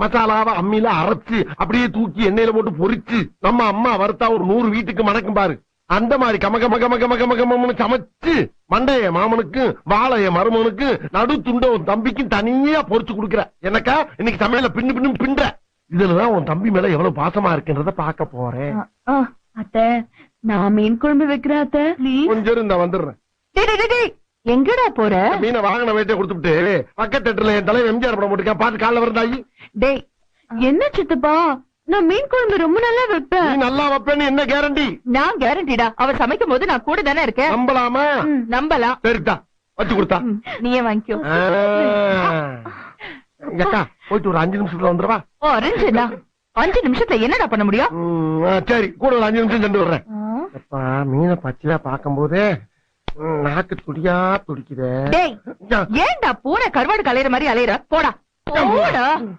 மசாலாவை அம்மியில அரைச்சு அப்படியே தூக்கி எண்ணெயில போட்டு பொரிச்சு நம்ம அம்மா வறுத்தா ஒரு 100 வீட்டுக்கு மணக்கும் பாரு. அந்த மாதிரி கமகமகமகமகம சமைச்சு மண்டைய மாமனுக்கு வாழைய மருமனுக்கு நடு துண்ட உன் தம்பிக்கும் தனியா பொரிச்சு கொடுக்குற. எனக்கா இன்னைக்கு சமையல பின்னு பின்னு பின்ற. இதுலதான் உன் தம்பி மேல எவ்வளவு பாசமா இருக்குன்றத பாக்க போறேன். அத்தை நான் மீன் குழம்பு வைக்கிறேன் அத்தை. கொஞ்சம் இருந்தா வந்துடுறேன். எங்கடா போற? மீனை வாங்கின வேட்டை கொடுத்துட்டு பக்கத்து தேட்டர்ல என் தலைவர் எம்ஜிஆர் படம் போட்டுருக்கேன், பாத்து காலைல வரந்தாயி. டேய் என்ன சித்தப்பா, நான் மீன் குழம்பு ரொம்ப நல்லா வைப்பேன். நீ நல்லா வைப்பேன்னு என்ன கேரண்டி? நான் கேரண்டிடா, அவர் சமைக்கும் போது நான் கூட தானே இருக்கேன். நம்பலாமா? நம்பலாம். சரிதா வச்சு கொடுத்தா நீயே வாங்கிக்கோ. அக்கா போயிட்டு ஒரு 5 நிமிஷத்துல வந்துருவா. 5 நிமிஷத்துல என்னடா பண்ண முடியும்? சரி கூட ஒரு 5 நிமிஷம் சென்று வர்றேன். மீனை பச்சையா பாக்கும் போதே நாக்கு துடியா துடிக்குதே. ஏன்டா பூனை கருவாடு கலையிற மாதிரி அலையிற? போடா போடா.